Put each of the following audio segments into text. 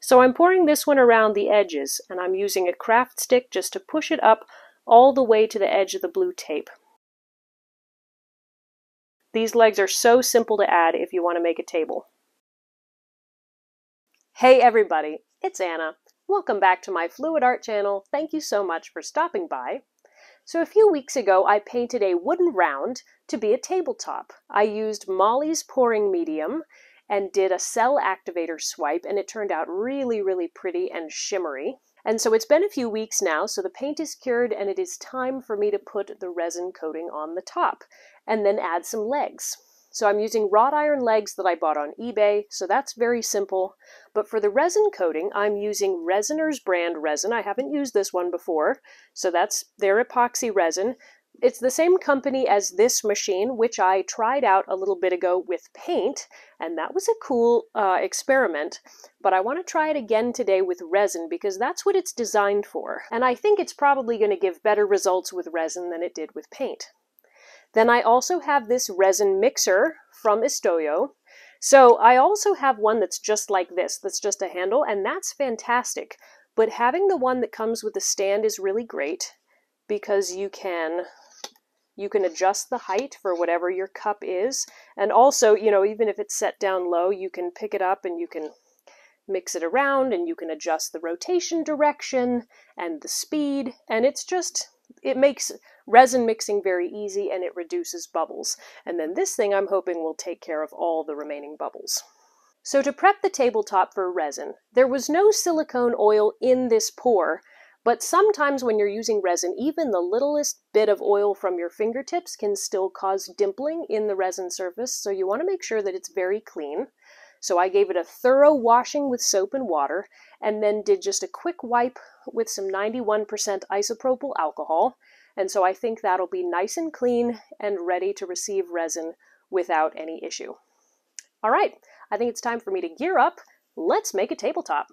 So I'm pouring this one around the edges, and I'm using a craft stick just to push it up all the way to the edge of the blue tape. These legs are so simple to add if you want to make a table. Hey everybody, it's Anna. Welcome back to my Fluid Art channel. Thank you so much for stopping by. So a few weeks ago I painted a wooden round to be a tabletop. I used Molly's pouring medium and did a cell activator swipe, and it turned out really, really pretty and shimmery. And so it's been a few weeks now, so the paint is cured and it is time for me to put the resin coating on the top and then add some legs. So I'm using wrought iron legs that I bought on eBay, so that's very simple. But for the resin coating, I'm using Resiners brand resin. I haven't used this one before, so that's their epoxy resin. It's the same company as this machine, which I tried out a little bit ago with paint, and that was a cool experiment. But I want to try it again today with resin because that's what it's designed for. And I think it's probably going to give better results with resin than it did with paint. Then I also have this resin mixer from Estoyo. So I also have one that's just like this, that's just a handle, and that's fantastic. But having the one that comes with a stand is really great because you can adjust the height for whatever your cup is. And also, even if it's set down low, you can pick it up and you can mix it around and you can adjust the rotation direction and the speed. And it makes resin mixing very easy and it reduces bubbles. And then this thing I'm hoping will take care of all the remaining bubbles. So to prep the tabletop for resin, there was no silicone oil in this pour, but sometimes when you're using resin, even the littlest bit of oil from your fingertips can still cause dimpling in the resin surface, so you want to make sure that it's very clean. So I gave it a thorough washing with soap and water, and then did just a quick wipe with some 91% isopropyl alcohol. And so I think that'll be nice and clean and ready to receive resin without any issue. All right, I think it's time for me to gear up. Let's make a tabletop.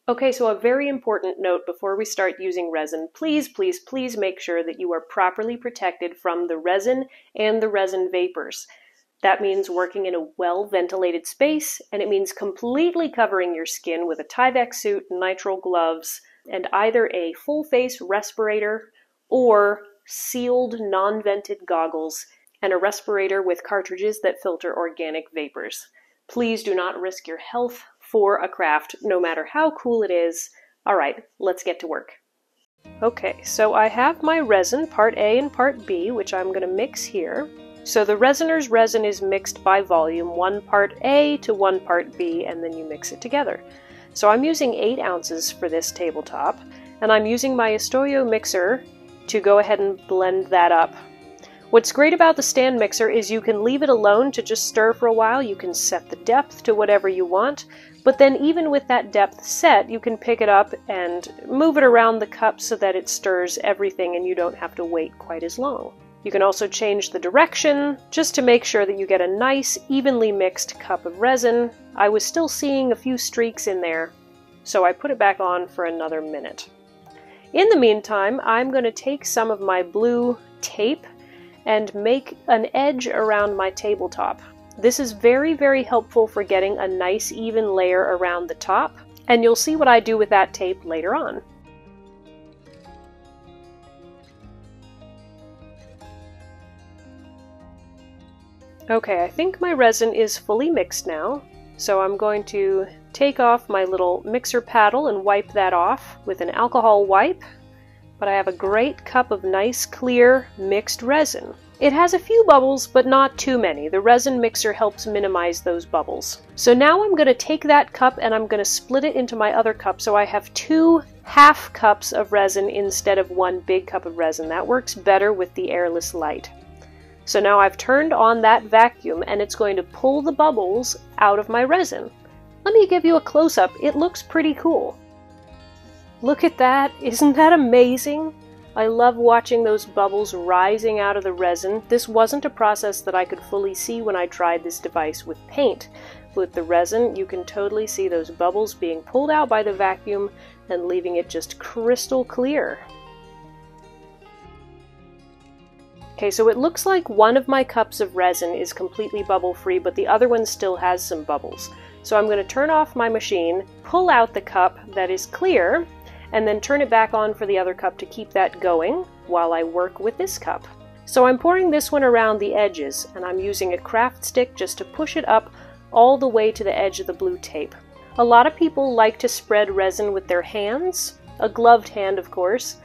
Okay, so a very important note before we start using resin, please, please, please make sure that you are properly protected from the resin and the resin vapors. That means working in a well-ventilated space, and it means completely covering your skin with a Tyvek suit, nitrile gloves, and either a full-face respirator or sealed, non-vented goggles, and a respirator with cartridges that filter organic vapors. Please do not risk your health for a craft, no matter how cool it is. All right, let's get to work. Okay, so I have my resin, part A and part B, which I'm going to mix here. So the Resiners resin is mixed by volume, 1 part A to 1 part B, and then you mix it together. So I'm using 8 ounces for this tabletop, and I'm using my Estoyo mixer to go ahead and blend that up. What's great about the stand mixer is you can leave it alone to just stir for a while. You can set the depth to whatever you want, but then even with that depth set, you can pick it up and move it around the cup so that it stirs everything and you don't have to wait quite as long. You can also change the direction just to make sure that you get a nice, evenly mixed cup of resin. I was still seeing a few streaks in there, so I put it back on for another minute. In the meantime, I'm going to take some of my blue tape and make an edge around my tabletop. This is very, very helpful for getting a nice even layer around the top, and you'll see what I do with that tape later on. Okay, I think my resin is fully mixed now, so I'm going to take off my little mixer paddle and wipe that off with an alcohol wipe. But I have a great cup of nice, clear, mixed resin. It has a few bubbles, but not too many. The resin mixer helps minimize those bubbles. So now I'm going to take that cup and I'm going to split it into my other cup so I have 2 half cups of resin instead of 1 big cup of resin. That works better with the Airless Lite. So now I've turned on that vacuum and it's going to pull the bubbles out of my resin. Let me give you a close-up. It looks pretty cool. Look at that! Isn't that amazing? I love watching those bubbles rising out of the resin. This wasn't a process that I could fully see when I tried this device with paint, with the resin, you can totally see those bubbles being pulled out by the vacuum and leaving it just crystal clear. Okay, so it looks like one of my cups of resin is completely bubble-free, but the other one still has some bubbles. So I'm going to turn off my machine, pull out the cup that is clear, and then turn it back on for the other cup to keep that going while I work with this cup. So I'm pouring this one around the edges, and I'm using a craft stick just to push it up all the way to the edge of the blue tape. A lot of people like to spread resin with their hands, a gloved hand of course,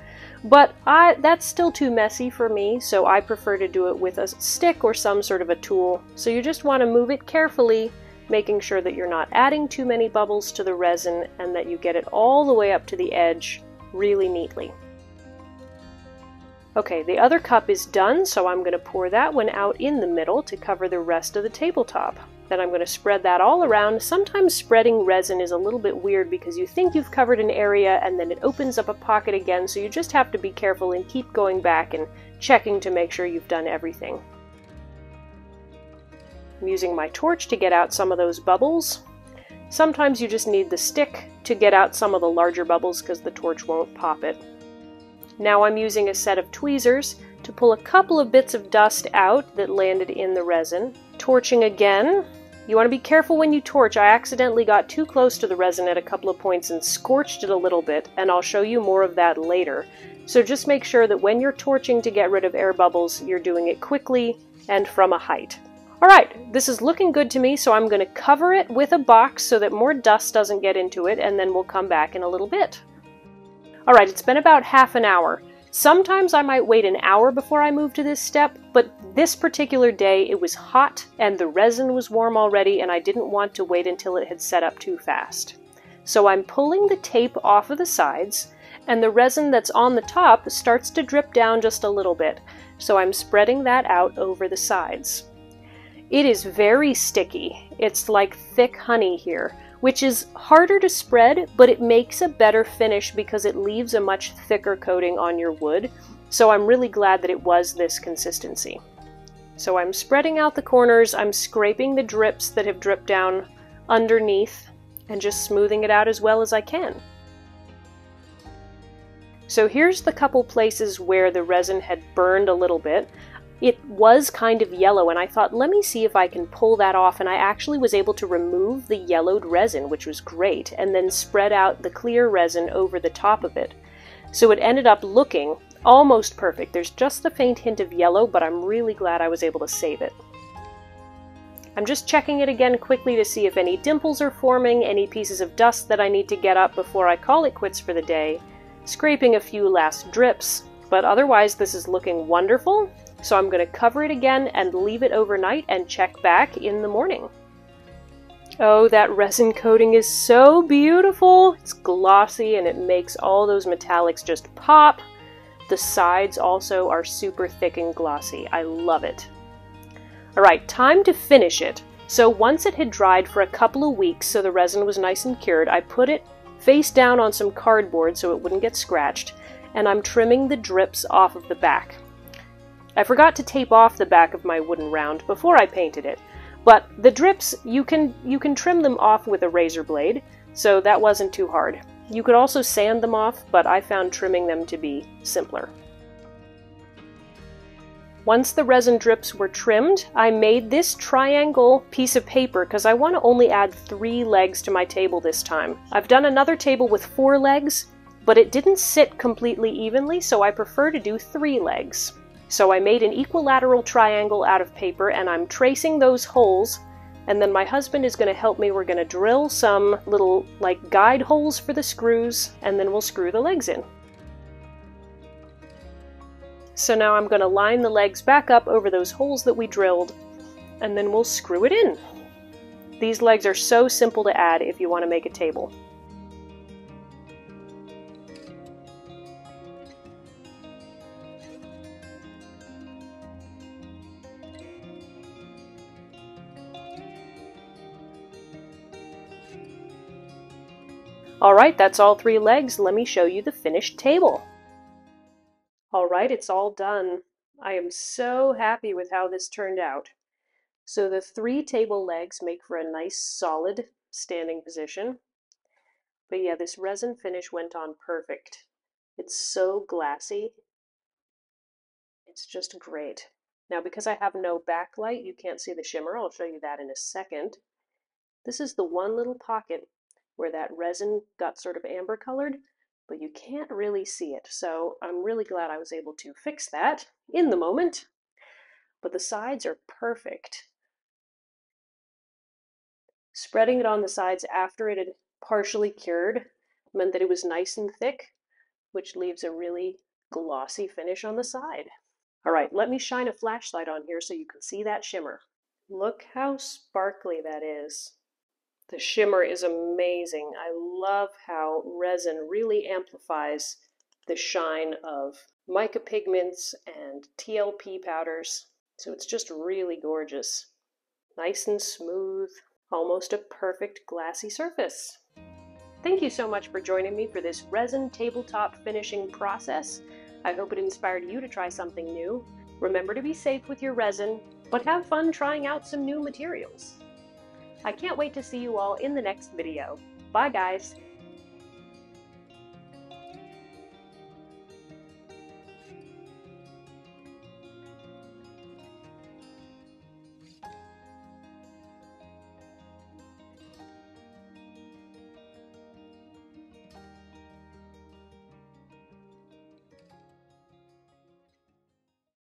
but that's still too messy for me, so I prefer to do it with a stick or some sort of a tool. So you just want to move it carefully, making sure that you're not adding too many bubbles to the resin and that you get it all the way up to the edge really neatly. Okay, the other cup is done, so I'm going to pour that one out in the middle to cover the rest of the tabletop. Then I'm going to spread that all around. Sometimes spreading resin is a little bit weird because you think you've covered an area and then it opens up a pocket again, so you just have to be careful and keep going back and checking to make sure you've done everything. I'm using my torch to get out some of those bubbles. Sometimes you just need the stick to get out some of the larger bubbles because the torch won't pop it. Now I'm using a set of tweezers to pull a couple of bits of dust out that landed in the resin. Torching again. You want to be careful when you torch. I accidentally got too close to the resin at a couple of points and scorched it a little bit, and I'll show you more of that later. So just make sure that when you're torching to get rid of air bubbles, you're doing it quickly and from a height. Alright, this is looking good to me, so I'm going to cover it with a box so that more dust doesn't get into it, and then we'll come back in a little bit. Alright, it's been about half an hour. Sometimes I might wait an hour before I move to this step, but this particular day it was hot and the resin was warm already and I didn't want to wait until it had set up too fast. So I'm pulling the tape off of the sides and the resin that's on the top starts to drip down just a little bit, so I'm spreading that out over the sides. It is very sticky. It's like thick honey here, which is harder to spread, but it makes a better finish because it leaves a much thicker coating on your wood. So I'm really glad that it was this consistency. So I'm spreading out the corners, I'm scraping the drips that have dripped down underneath, and just smoothing it out as well as I can. So here's the couple places where the resin had burned a little bit. It was kind of yellow, and I thought, let me see if I can pull that off, and I actually was able to remove the yellowed resin, which was great, and then spread out the clear resin over the top of it. So it ended up looking almost perfect. There's just the faint hint of yellow, but I'm really glad I was able to save it. I'm just checking it again quickly to see if any dimples are forming, any pieces of dust that I need to get up before I call it quits for the day, scraping a few last drips, but otherwise this is looking wonderful. So I'm going to cover it again and leave it overnight and check back in the morning. Oh, that resin coating is so beautiful! It's glossy and it makes all those metallics just pop. The sides also are super thick and glossy. I love it. Alright, time to finish it. So once it had dried for a couple of weeks so the resin was nice and cured, I put it face down on some cardboard so it wouldn't get scratched, and I'm trimming the drips off of the back. I forgot to tape off the back of my wooden round before I painted it, but the drips, you can trim them off with a razor blade, so that wasn't too hard. You could also sand them off, but I found trimming them to be simpler. Once the resin drips were trimmed, I made this triangle piece of paper because I want to only add 3 legs to my table this time. I've done another table with 4 legs, but it didn't sit completely evenly, so I prefer to do 3 legs. So I made an equilateral triangle out of paper and I'm tracing those holes, and then my husband is going to help me. We're going to drill some little like guide holes for the screws, and then we'll screw the legs in. So now I'm going to line the legs back up over those holes that we drilled, and then we'll screw it in. These legs are so simple to add if you want to make a table. Alright, that's all 3 legs. Let me show you the finished table. Alright, it's all done. I am so happy with how this turned out. So the 3 table legs make for a nice solid standing position. But yeah, this resin finish went on perfect. It's so glassy. It's just great. Now, because I have no backlight, you can't see the shimmer. I'll show you that in a second. This is the one little pocket where that resin got sort of amber colored, but you can't really see it. So I'm really glad I was able to fix that in the moment. But the sides are perfect. Spreading it on the sides after it had partially cured meant that it was nice and thick, which leaves a really glossy finish on the side. All right, let me shine a flashlight on here so you can see that shimmer. Look how sparkly that is. The shimmer is amazing. I love how resin really amplifies the shine of mica pigments and TLP powders. So it's just really gorgeous. Nice and smooth, almost a perfect glassy surface. Thank you so much for joining me for this resin tabletop finishing process. I hope it inspired you to try something new. Remember to be safe with your resin, but have fun trying out some new materials. I can't wait to see you all in the next video. Bye guys!